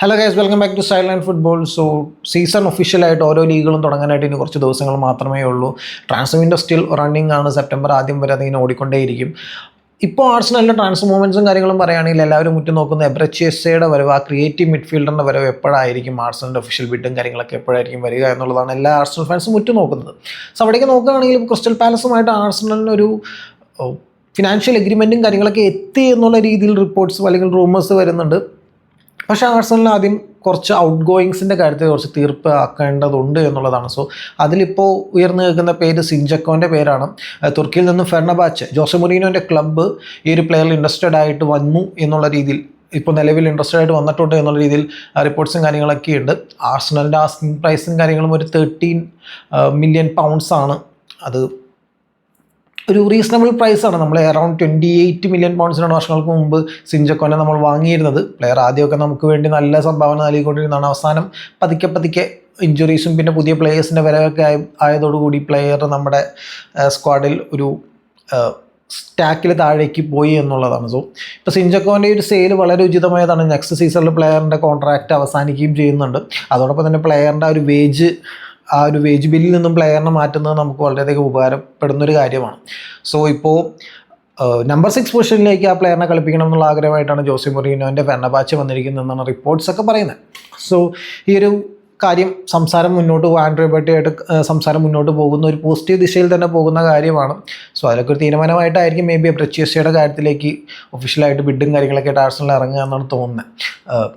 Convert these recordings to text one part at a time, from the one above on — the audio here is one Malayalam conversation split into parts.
Hello guys, welcome back to style and football. So season ഒഫീഷ്യലായിട്ട് ഓരോ ലീഗുകളും തുടങ്ങാനായിട്ട് ഇനി കുറച്ച് ദിവസങ്ങൾ മാത്രമേ ഉള്ളൂ. ട്രാൻസ്ഫർ വിൻഡോ സ്റ്റിൽ റണ്ണിങ് ആണ്. സെപ്റ്റംബർ ആദ്യം വരെ അതിങ്ങനെ ഓടിക്കൊണ്ടേയിരിക്കും. ഇപ്പോൾ ആർസണലിൻ്റെ ട്രാൻസ്ഫർ മൂവ്മെൻറ്റ്സും കാര്യങ്ങളും പറയുകയാണെങ്കിൽ എല്ലാവരും ഉറ്റുനോക്കുന്ന എബ്രച്ചിയസയുടെ വരവ്, ആ ക്രിയേറ്റീവ് മിഡ്ഫീൽഡറിൻ്റെ വരവ് എപ്പോഴായിരിക്കും, ആർസണലിൻ്റെ ഒഫീഷ്യൽ ബിഡും കാര്യങ്ങളൊക്കെ എപ്പോഴായിരിക്കും വരിക എന്നുള്ളതാണ് എല്ലാ ആർസണൽ ഫാൻസും ഉറ്റുനോക്കുന്നത്. സോ അവിടേക്ക് നോക്കുകയാണെങ്കിൽ ക്രിസ്റ്റൽ പാലസുമായിട്ട് ആർസണലിനൊരു ഫിനാൻഷ്യൽ എഗ്രിമെൻറ്റും കാര്യങ്ങളൊക്കെ എത്തി എന്നുള്ള രീതിയിൽ റിപ്പോർട്ട്സ് അല്ലെങ്കിൽ റൂമേഴ്സ് വരുന്നുണ്ട്. പക്ഷേ ആർസണലിന് ആദ്യം കുറച്ച് ഔട്ട് ഗോയിങ്സിൻ്റെ കാര്യത്തിൽ കുറച്ച് തീർപ്പ് ആക്കേണ്ടതുണ്ട് എന്നുള്ളതാണ്. സോ അതിലിപ്പോൾ ഉയർന്നു നിൽക്കുന്ന പേര് സിഞ്ചക്കോൻ്റെ പേരാണ്. തുർക്കിയിൽ നിന്ന് ഫെർണബാച്ച്, ജോസെ മൊറീനോൻ്റെ ക്ലബ്ബ് ഈ ഒരു പ്ലെയറിൽ ഇൻട്രസ്റ്റഡ് ആയിട്ട് വന്നു എന്നുള്ള രീതിയിൽ, ഇപ്പോൾ നിലവിൽ ഇൻട്രസ്റ്റഡ് ആയിട്ട് വന്നിട്ടുണ്ട് എന്നുള്ള രീതിയിൽ റിപ്പോർട്ട്സും കാര്യങ്ങളൊക്കെ ഉണ്ട്. ആർസണലിൻ്റെ ആസ്കിംഗ് പ്രൈസും കാര്യങ്ങളും ഒരു 13 മില്യൺ പൗണ്ട്സാണ്. അത് ഒരു റീസണബിൾ പ്രൈസാണ്. നമ്മൾ അറൗണ്ട് 28 മില്യൺ പൗണ്ട്സിനാണ് വർഷങ്ങൾക്ക് മുമ്പ് സിഞ്ചക്കോനെ നമ്മൾ വാങ്ങിയിരുന്നത്. പ്ലെയർ ആദ്യമൊക്കെ നമുക്ക് വേണ്ടി നല്ല സംഭാവന നൽകിക്കൊണ്ടിരുന്നതാണ്. അവസാനം പതുക്കെ ഇഞ്ചുറീസും പിന്നെ പുതിയ പ്ലേയേഴ്സിൻ്റെ വരവൊക്കെ ആയതോടുകൂടി പ്ലെയർ നമ്മുടെ സ്ക്വാഡിൽ ഒരു സ്റ്റാക്കിൽ താഴേക്ക് പോയി എന്നുള്ളതാണ്. സോ ഇപ്പോൾ സിഞ്ചക്കോൻ്റെ ഒരു സെയിൽ വളരെ ഉചിതമായതാണ്. നെക്സ്റ്റ് സീസണിൽ പ്ലെയറിൻ്റെ കോൺട്രാക്റ്റ് അവസാനിക്കുകയും ചെയ്യുന്നുണ്ട്. അതോടൊപ്പം തന്നെ പ്ലെയറിൻ്റെ ആ ഒരു വേജ് ബില്ലിൽ നിന്നും പ്ലെയറിനെ മാറ്റുന്നത് നമുക്ക് വളരെയധികം ഉപകാരപ്പെടുന്നൊരു കാര്യമാണ്. സോ ഇപ്പോൾ നമ്പർ 6 പൊസിഷനിലേക്ക് ആ പ്ലെയറിനെ കളിപ്പിക്കണം എന്നുള്ള ആഗ്രഹമായിട്ടാണ് ജോസെ മൊറീനോൻ്റെ ഫെർണബാച്ച് വന്നിരിക്കുന്നതെന്നാണ് റിപ്പോർട്ട്സൊക്കെ പറയുന്നത്. സോ ഈ ഒരു കാര്യം ആൻഡ്രോ ബർട്ടിയായിട്ട് സംസാരം മുന്നോട്ട് പോകുന്ന ഒരു പോസിറ്റീവ് ദിശയിൽ തന്നെ പോകുന്ന കാര്യമാണ്. സോ അതിലൊക്കെ ഒരു തീരുമാനമായിട്ടായിരിക്കും മേ ബി എബ്രച്ചിയസയുടെ കാര്യത്തിലേക്ക് ഒഫീഷ്യലായിട്ട് ബിഡും കാര്യങ്ങളൊക്കെ ആയിട്ട് ആർസണൽ ഇറങ്ങുക എന്നാണ് തോന്നുന്നത്.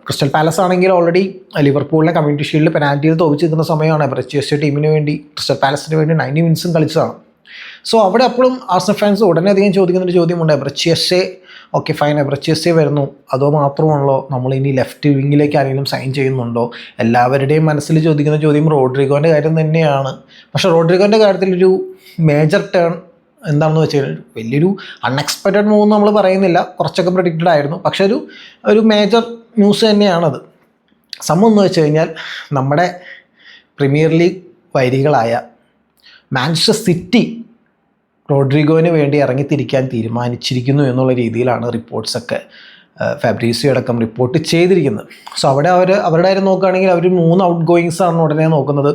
ക്രിസ്റ്റൽ പാലസ് ആണെങ്കിൽ ഓൾറെഡി ലിവർപൂളിനെ കമ്മ്യൂണിറ്റി ഷീൽഡിൽ പെനാൽറ്റിയിൽ തോൽപ്പിച്ച് നിൽക്കുന്ന സമയമാണ്. എബ്രച്ചിയസ ടീമിന് വേണ്ടി, ക്രിസ്റ്റൽ പാലസിന് വേണ്ടി 90 മിനിറ്റ്സും കളിച്ചതാണ്. സോ അവിടെ അപ്പോഴും ആർസണൽ ഫാൻസ് ഉടനെ അധികം ചോദിക്കുന്നൊരു ചോദ്യമുണ്ട്, എബ്രച്ചിയസെ ഓക്കെ ഫൈൻ, എബ്രച്ചിയസെ വരുന്നു, അതോ മാത്രമാണല്ലോ നമ്മൾ ഇനി ലെഫ്റ്റ് വിങ്ങിലേക്ക് ആരെങ്കിലും സൈൻ ചെയ്യുന്നുണ്ടോ? എല്ലാവരുടെയും മനസ്സിൽ ചോദിക്കുന്ന ചോദ്യം റോഡ്രിഗോൻ്റെ കാര്യം തന്നെയാണ്. പക്ഷേ റോഡ്രിഗോൻ്റെ കാര്യത്തിലൊരു മേജർ ടേൺ എന്താണെന്ന് വെച്ച് കഴിഞ്ഞാൽ, വലിയൊരു അൺഎക്സ്പെക്റ്റഡ് മൂവ് നമ്മൾ പറയുന്നില്ല, കുറച്ചൊക്കെ പ്രഡിക്റ്റഡ് ആയിരുന്നു. പക്ഷെ ഒരു മേജർ ന്യൂസ് തന്നെയാണത്. സംഭവം എന്ന് വെച്ച് കഴിഞ്ഞാൽ, നമ്മുടെ പ്രീമിയർ ലീഗ് വൈരികളായ മാഞ്ചസ്റ്റർ സിറ്റി റോഡ്രിഗോന് വേണ്ടി ഇറങ്ങിത്തിരിക്കാൻ തീരുമാനിച്ചിരിക്കുന്നു എന്നുള്ള രീതിയിലാണ് റിപ്പോർട്ട്സൊക്കെ ഫാബ്രീസിയോ അടക്കം റിപ്പോർട്ട് ചെയ്തിരിക്കുന്നത്. സോ അവിടെ അവരുടെ കാര്യം നോക്കുകയാണെങ്കിൽ അവർ 3 ഔട്ട് ഗോയിങ്സാണ് ഉടനെ നോക്കുന്നത്.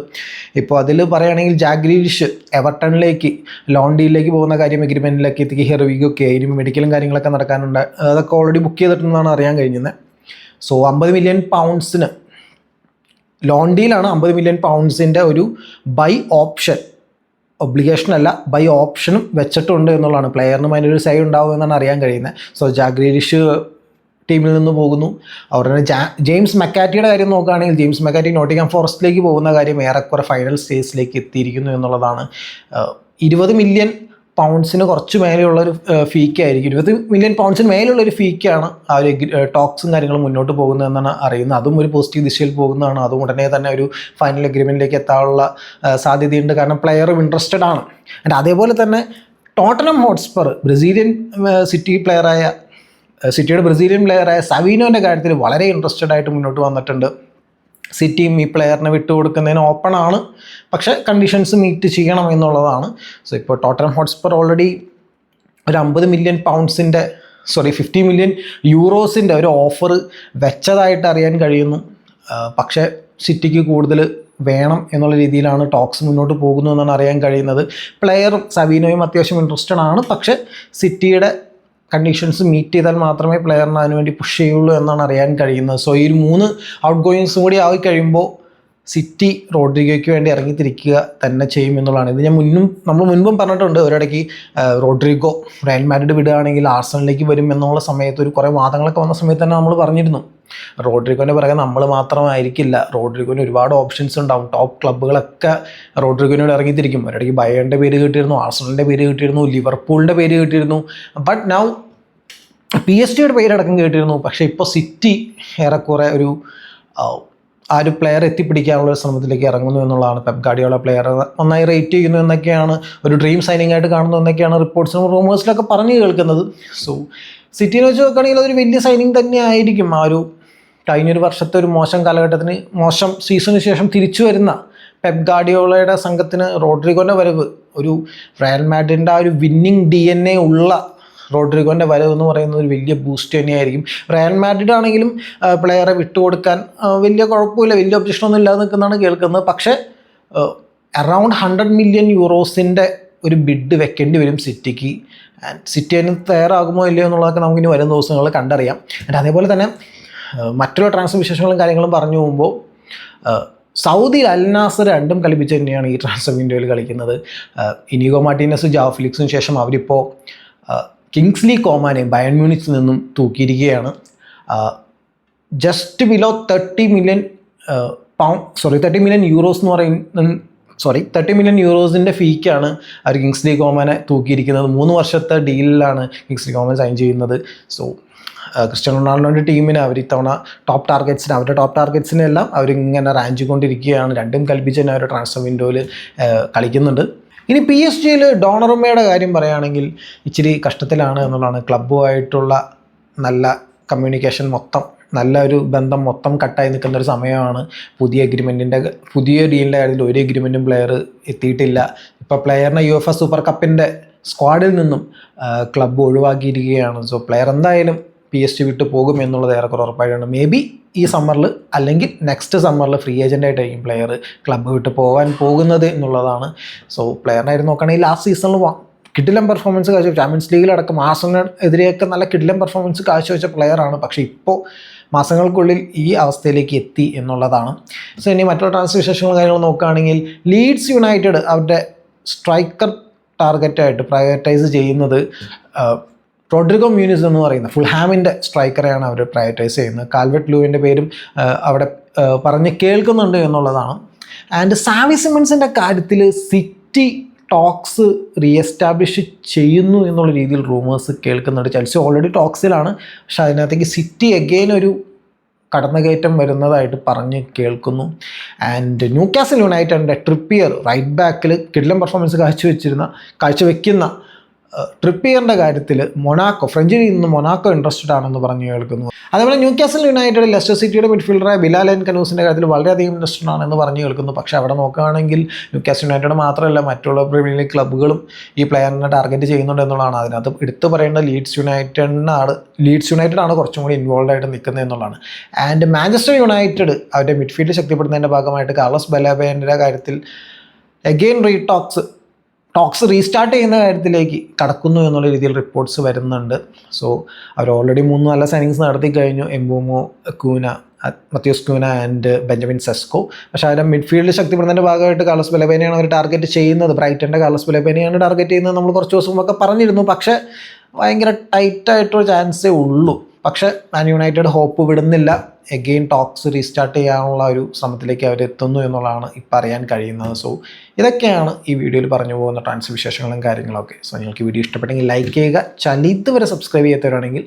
ഇപ്പോൾ അതിൽ പറയുകയാണെങ്കിൽ ജാക്ക് ഗ്രീലിഷ് എവർട്ടണിലേക്ക് ലോൺ ഡീലിലേക്ക് പോകുന്ന കാര്യം എഗ്രിമെൻറ്റിലേക്ക് എത്തി. ഹെർവിഗൊക്കെ ഇനി മെഡിക്കലും കാര്യങ്ങളൊക്കെ നടക്കാനുണ്ട്. അതൊക്കെ ഓൾറെഡി ബുക്ക് ചെയ്തിട്ടുണ്ടെന്നാണ് അറിയാൻ കഴിഞ്ഞത്. സോ 50 മില്യൺ പൗണ്ട്സിന് ലോൺ ഡീലാണ്. 50 മില്യൺ പൗണ്ട്സിൻ്റെ ഒരു ബൈ ഓപ്ഷൻ, ഒബ്ലിഗേഷൻ അല്ല, ബൈ ഓപ്ഷനും വെച്ചിട്ടുണ്ട് എന്നുള്ളതാണ്. പ്ലെയറിനും അതിനൊരു സൈ ഉണ്ടാവും എന്നാണ് അറിയാൻ കഴിയുന്നത്. സോ ജാക്ക് ഗ്രീലിഷ് ടീമിൽ നിന്ന് പോകുന്നു. അവരുടെ ജെയിംസ് മെക്കാറ്റിയുടെ കാര്യം നോക്കുകയാണെങ്കിൽ, ജെയിംസ് മെക്കാറ്റി നോട്ടിംഗ്ഹാം ഫോറസ്റ്റിലേക്ക് പോകുന്ന കാര്യം ഏറെക്കുറെ ഫൈനൽ സ്റ്റേജിലേക്ക് എത്തിയിരിക്കുന്നു എന്നുള്ളതാണ്. 20 മില്യൺ പൗണ്ട്സിന് കുറച്ച് മേലെയുള്ളൊരു ഫീക്കായിരിക്കും. 20 മില്യൺ പൗണ്ട്സിന് മേലുള്ളൊരു ഫീക്കാണ് ആ ഒരു ടോക്സും കാര്യങ്ങളും മുന്നോട്ട് പോകുന്നതെന്നാണ് അറിയുന്നത്. അതും ഒരു പോസിറ്റീവ് ദിശയിൽ പോകുന്നതാണ്. അതും ഉടനെ തന്നെ ഒരു ഫൈനൽ എഗ്രിമെൻറ്റിലേക്ക് എത്താനുള്ള സാധ്യതയുണ്ട്. കാരണം പ്ലെയറും ഇൻട്രസ്റ്റഡ് ആണ്. ആൻഡ് അതേപോലെ തന്നെ ടോട്ടനം ഹോട്ട്സ്പർ സിറ്റിയുടെ ബ്രസീലിയൻ പ്ലെയറായ സവീനോൻ്റെ കാര്യത്തിൽ വളരെ ഇൻട്രസ്റ്റഡ് ആയിട്ട് മുന്നോട്ട് വന്നിട്ടുണ്ട്. സിറ്റിയും ഈ പ്ലെയറിനെ വിട്ടുകൊടുക്കുന്നതിന് ഓപ്പൺ ആണ്, പക്ഷേ കണ്ടീഷൻസ് മീറ്റ് ചെയ്യണം എന്നുള്ളതാണ്. സോ ഇപ്പോൾ ടോട്ടനം ഹോട്ട്സ്പർ ഓൾറെഡി ഒരു 50 മില്യൺ പൗണ്ട്സിൻ്റെ 50 മില്യൺ യൂറോസിൻ്റെ ഒരു ഓഫർ വെച്ചതായിട്ട് അറിയാൻ കഴിയുന്നു. പക്ഷേ സിറ്റിക്ക് കൂടുതൽ വേണം എന്നുള്ള രീതിയിലാണ് ടോക്സ് മുന്നോട്ട് പോകുന്നു എന്നാണ് അറിയാൻ കഴിയുന്നത്. പ്ലെയറും സവീനോയും അത്യാവശ്യം ഇൻട്രസ്റ്റഡ് ആണ്, പക്ഷേ സിറ്റിയുടെ കണ്ടീഷൻസ് മീറ്റ് ചെയ്താൽ മാത്രമേ പ്ലെയറിന് അതിനുവേണ്ടി പുഷ് ചെയ്യുള്ളൂ എന്നാണ് അറിയാൻ കഴിയുന്നത്. സോ ഈ 3 ഔട്ട് ഗോയിങ്സും കൂടി ആയി കഴിയുമ്പോൾ സിറ്റി റോഡ്രിഗോയ്ക്ക് വേണ്ടി ഇറങ്ങിത്തിരിക്കുക തന്നെ ചെയ്യും എന്നുള്ളതാണ്. ഇത് നമ്മൾ മുൻപും പറഞ്ഞിട്ടുണ്ട്. ഒരിടയ്ക്ക് റോഡ്രിഗോ റയൽ മാഡ്രിഡ് വിടുകയാണെങ്കിൽ ആർസണലിലേക്ക് വരും എന്നുള്ള സമയത്ത് ഒരു കുറേ വാദങ്ങളൊക്കെ വന്ന സമയത്ത് തന്നെ നമ്മൾ പറഞ്ഞിരുന്നു, റോഡ്രിഗോൻ്റെ പിറകെ നമ്മൾ മാത്രമായിരിക്കില്ല, റോഡ്രിഗോന് ഒരുപാട് ഓപ്ഷൻസ് ഉണ്ടാവും, ടോപ്പ് ക്ലബ്ബുകളൊക്കെ റോഡ്രിഗോനോട് ഇറങ്ങിത്തിരിക്കും. ഒരിടയ്ക്ക് ബയേണിൻ്റെ പേര് കിട്ടിയിരുന്നു, ആർസണലിൻ്റെ പേര് കിട്ടിയിരുന്നു, ലിവർപൂളിൻ്റെ പേര് കിട്ടിയിരുന്നു, ബട്ട് നൗ PSG പേരടക്കം കേട്ടിരുന്നു. പക്ഷേ ഇപ്പോൾ സിറ്റി ഏറെക്കുറെ ആ ഒരു പ്ലെയർ എത്തിപ്പിടിക്കാനുള്ള ശ്രമത്തിലേക്ക് ഇറങ്ങുന്നു എന്നുള്ളതാണ്. പെപ് ഗാർഡിയോള പ്ലെയർ നന്നായി റേറ്റ് ചെയ്യുന്നു എന്നൊക്കെയാണ്, ഒരു ഡ്രീം സൈനിങ് ആയിട്ട് കാണുന്നു എന്നൊക്കെയാണ് റിപ്പോർട്ട്സിനും റൂമേഴ്സിലൊക്കെ പറഞ്ഞു കേൾക്കുന്നത്. സോ സിറ്റിനെ വെച്ച് നോക്കുകയാണെങ്കിൽ അതൊരു വലിയ സൈനിങ് തന്നെ ആയിരിക്കും. ആ ഒരു കഴിഞ്ഞൊരു വർഷത്തെ ഒരു മോശം സീസണിന് ശേഷം തിരിച്ചു വരുന്ന പെപ് ഗാർഡിയോളയുടെ സംഘത്തിന് റോഡ്രിഗോൻ്റെ വരവ്, ഒരു റയൽ മാഡ്രിഡിൻ്റെ ആ ഒരു വിന്നിങ് DNA ഉള്ള റോഡ്രിഗോൻ്റെ വരവ് എന്ന് പറയുന്നത് ഒരു വലിയ ബൂസ്റ്റ് തന്നെയായിരിക്കും. റയൽ മാഡ്രിഡ് ആണെങ്കിലും പ്ലെയറെ വിട്ടുകൊടുക്കാൻ വലിയ കുഴപ്പമില്ല, വലിയ ഒബ്ജക്ഷനൊന്നും ഇല്ലാതെ നിൽക്കുന്നതാണ് കേൾക്കുന്നത്. പക്ഷേ അറൗണ്ട് 100 മില്യൺ യൂറോസിൻ്റെ ഒരു ബിഡ് വെക്കേണ്ടി വരും സിറ്റിക്ക്. സിറ്റി അതിന് തയ്യാറാകുമോ ഇല്ലയോ എന്നുള്ളതൊക്കെ നമുക്കിനി വരും ദിവസങ്ങളിൽ കണ്ടറിയാം. അതേപോലെ തന്നെ മറ്റുള്ള ട്രാൻസ്ഫർ വിശേഷങ്ങളും കാര്യങ്ങളും പറഞ്ഞു പോകുമ്പോൾ സൗദി അൽ നാസർ രണ്ടും കളിപ്പിച്ച് തന്നെയാണ് ഈ ട്രാൻസ്ഫർ വിൻഡോയിൽ കളിക്കുന്നത്. ഇനിഗോ മാർട്ടീനസ്, ജാവോ ഫിലിക്സിന് ശേഷം അവരിപ്പോൾ കിങ്സ്ലി കോമാനെ ബയൺ മ്യൂണിച്ചിൽ നിന്നും തൂക്കിയിരിക്കുകയാണ്. ജസ്റ്റ് ബിലോ 30 മില്യൺ യൂറോസ് എന്ന് പറയുന്ന 30 മില്യൺ യൂറോസിൻ്റെ ഫീക്കാണ് അവർ കിങ്സ്ലി കോമാനെ തൂക്കിയിരിക്കുന്നത്. 3 വർഷത്തെ ഡീലിലാണ് കിങ്സ്ലി കോമാൻ സൈൻ ചെയ്യുന്നത്. സോ ക്രിസ്ത്യാനോ റൊണാൾഡോൻ്റെ ടീമിന് അവർ ഇത്തവണ അവരുടെ ടോപ്പ് ടാർഗറ്റ്സിനെല്ലാം അവരിങ്ങനെ റാഞ്ച് കൊണ്ടിരിക്കുകയാണ്. രണ്ടും കൽപ്പിച്ച് തന്നെ അവർ ട്രാൻസ്ഫർ വിൻഡോയിൽ കളിക്കുന്നുണ്ട്. ഇനി PSG ഡോണറുമയുടെ കാര്യം പറയുകയാണെങ്കിൽ ഇച്ചിരി കഷ്ടത്തിലാണ് എന്നുള്ളതാണ്. ക്ലബ്ബുമായിട്ടുള്ള നല്ല കമ്മ്യൂണിക്കേഷൻ നല്ല ഒരു ബന്ധം മൊത്തം കട്ടായി നിൽക്കുന്ന ഒരു സമയമാണ്. പുതിയ ഡീലിൻ്റെ കാര്യത്തിൽ ഒരു എഗ്രിമെൻറ്റും പ്ലെയർ എത്തിയിട്ടില്ല. ഇപ്പോൾ പ്ലെയറിനെ UEFA സൂപ്പർ കപ്പിൻ്റെ സ്ക്വാഡിൽ നിന്നും ക്ലബ്ബ് ഒഴിവാക്കിയിരിക്കുകയാണ്. സോ പ്ലെയർ എന്തായാലും PSG വിട്ട് പോകും എന്നുള്ളത് ഏറെക്കുറെ ഉറപ്പായിട്ടാണ്. മേ ബി ഈ സമ്മറിൽ അല്ലെങ്കിൽ നെക്സ്റ്റ് സമ്മറിൽ ഫ്രീ ഏജൻ്റായിട്ടായിരിക്കും പ്ലെയർ ക്ലബ്ബ് വിട്ട് പോകാൻ പോകുന്നത് എന്നുള്ളതാണ്. സോ പ്ലെയറിനായിരുന്നു നോക്കുകയാണെങ്കിൽ ലാസ്റ്റ് സീസണിൽ കിടിലം പെർഫോമൻസ് കാഴ്ചവെച്ചു. ചാമ്പ്യൻസ് ലീഗിലടക്കം ആഴ്സണലിനെതിരെയൊക്കെ നല്ല കിടിലം പെർഫോമൻസ് കാഴ്ചവെച്ച പ്ലെയറാണ്. പക്ഷേ ഇപ്പോൾ മാസങ്ങൾക്കുള്ളിൽ ഈ അവസ്ഥയിലേക്ക് എത്തി എന്നുള്ളതാണ്. സോ ഇനി മറ്റുള്ള ട്രാൻസ്ഫർ വിശേഷങ്ങളും കാര്യങ്ങളും നോക്കുകയാണെങ്കിൽ ലീഡ്സ് യുണൈറ്റഡ് അവരുടെ സ്ട്രൈക്കർ ടാർഗറ്റായിട്ട് പ്രയോറിറ്റൈസ് ചെയ്യുന്നത് റോഡ്രിഗോ മ്യൂനിസ് എന്ന് പറയുന്ന ഫുൾഹാമിൻ്റെ സ്ട്രൈക്കറെയാണ് അവർ പ്രയോറിറ്റൈസ് ചെയ്യുന്നത്. കാൽവെർട്ട് ലൂവിൻ്റെ പേരും അവിടെ പറഞ്ഞ് കേൾക്കുന്നുണ്ട് എന്നുള്ളതാണ്. ആൻഡ് സാവി സിമൺസിൻ്റെ കാര്യത്തിൽ സിറ്റി ടോക്സ് റീഎസ്റ്റാബ്ലിഷ് ചെയ്യുന്നു എന്നുള്ള രീതിയിൽ റൂമേഴ്സ് കേൾക്കുന്നുണ്ട്. ചെൽസി ഓൾറെഡി ടോക്സിലാണ്, പക്ഷേ അതിനകത്തേക്ക് സിറ്റി എഗെയിൻ ഒരു കടന്നുകയറ്റം വരുന്നതായിട്ട് പറഞ്ഞ് കേൾക്കുന്നു. ആൻഡ് ന്യൂകാസിൽ യുണൈറ്റഡിൻ്റെ ട്രിപ്പിയർ റൈറ്റ് ബാക്കിൽ കിടിലം പെർഫോമൻസ് കാഴ്ചവെക്കുന്ന ട്രിപ്പിയറിൻ്റെ കാര്യത്തിൽ ഫ്രഞ്ചിൽ നിന്ന് മൊണാക്കോ ഇൻട്രസ്റ്റഡ് ആണെന്ന് പറഞ്ഞു കേൾക്കുന്നു. അതേപോലെ ന്യൂകാസിൽ യുണൈറ്റഡ് ലെസ്റ്റർ സിറ്റിയുടെ മിഡ്ഫീൽഡറായ ബിലാൽ കനൂസിൻ്റെ കാര്യത്തിൽ വളരെയധികം ഇൻട്രസ്റ്റഡ് ആണെന്ന് പറഞ്ഞു കേൾക്കുന്നു. പക്ഷേ അവിടെ നോക്കുകയാണെങ്കിൽ ന്യൂകാസിൽ യുണൈറ്റഡ് മാത്രമല്ല മറ്റുള്ള പ്രീമിയർ ലീഗ് ക്ലബ്ബുകളും ഈ പ്ലെയറിനെ ടാർഗറ്റ് ചെയ്യുന്നുണ്ട് എന്നുള്ളതാണ്. അതിനകത്ത് എടുത്തു പറയേണ്ട ലീഡ്സ് യുണൈറ്റഡ് ആണ് കുറച്ചും കൂടി ഇൻവോൾവ് ആയിട്ട് നിൽക്കുന്നത് എന്നുള്ളതാണ്. ആൻഡ് മാഞ്ചസ്റ്റർ യുണൈറ്റഡ് അവരുടെ മിഡ്ഫീൽഡ് ശക്തിപ്പെടുത്തുന്നതിൻ്റെ ഭാഗമായിട്ട് കാർലോസ് ബെലാബേൻ്റെ കാര്യത്തിൽ അഗെയിൻ ടോക്സ് റീസ്റ്റാർട്ട് ചെയ്യുന്ന കാര്യത്തിലേക്ക് കടക്കുന്നു എന്നുള്ള രീതിയിൽ റിപ്പോർട്ട്സ് വരുന്നുണ്ട്. സോ അവർ ഓൾറെഡി 3 നല്ല സൈനിങ്സ് നടത്തി കഴിഞ്ഞു. എംബോമോ, മത്യൂസ് ക്യൂന ആൻഡ് ബെഞ്ചമിൻ സെസ്കോ. പക്ഷേ അവരുടെ മിഡ്ഫീൽഡ് ശക്തിപ്പെടുന്നതിൻ്റെ ഭാഗമായിട്ട് കാർലോസ് ബെലബേനെയാണ് അവർ ടാർഗറ്റ് ചെയ്യുന്നത്. ബ്രൈറ്റൻ്റെ കാർലോസ് ബെലബേനെയാണ് ടാർഗറ്റ് ചെയ്യുന്നത്. നമ്മൾ കുറച്ച് ദിവസം മുമ്പൊക്കെ പറഞ്ഞിരുന്നു. പക്ഷേ ഭയങ്കര ടൈറ്റായിട്ടൊരു ചാൻസേ ഉള്ളൂ. പക്ഷേ മാൻ യുണൈറ്റഡ് ഹോപ്പ് വിടുന്നില്ല. എഗെയിൻ ടോക്സ് റീസ്റ്റാർട്ട് ചെയ്യാനുള്ള ഒരു ശ്രമത്തിലേക്ക് അവരെത്തുന്നു എന്നുള്ളതാണ് ഇപ്പോൾ അറിയാൻ കഴിയുന്നത്. സോ ഇതൊക്കെയാണ് ഈ വീഡിയോയിൽ പറഞ്ഞു പോകുന്ന ട്രാൻസ്ഫർ വിശേഷങ്ങളും കാര്യങ്ങളൊക്കെ. സോ നിങ്ങൾക്ക് വീഡിയോ ഇഷ്ടപ്പെട്ടെങ്കിൽ ലൈക്ക് ചെയ്യുക. ഇതുവരെ സബ്സ്ക്രൈബ് ചെയ്യാത്തവരാണെങ്കിൽ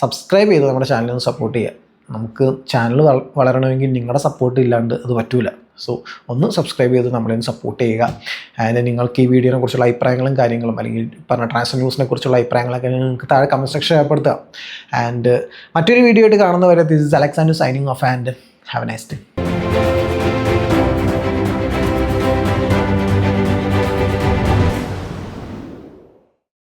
സബ്സ്ക്രൈബ് ചെയ്ത് നമ്മുടെ ചാനലിന് സപ്പോർട്ട് ചെയ്യുക. നമുക്ക് ചാനൽ വളരണമെങ്കിൽ നിങ്ങളുടെ സപ്പോർട്ട് ഇല്ലാണ്ട് അത് പറ്റൂല. സോ ഒന്ന് സബ്സ്ക്രൈബ് ചെയ്ത് നമ്മളെ സപ്പോർട്ട് ചെയ്യുക. ആൻഡ് നിങ്ങൾക്ക് ഈ വീഡിയോനെ കുറിച്ചുള്ള അഭിപ്രായങ്ങളും കാര്യങ്ങളും അല്ലെങ്കിൽ പറഞ്ഞ ട്രാൻസ്ഫർ ന്യൂസിനെ കുറിച്ചുള്ള അഭിപ്രായങ്ങളൊക്കെ നിങ്ങൾക്ക് താഴെ കമൻറ്റ് സെക്ഷൻ രേഖപ്പെടുത്തുക. ആൻഡ് മറ്റൊരു വീഡിയോ ആയിട്ട് കാണുന്നവരെ this is Alexander signing off and have A nice day.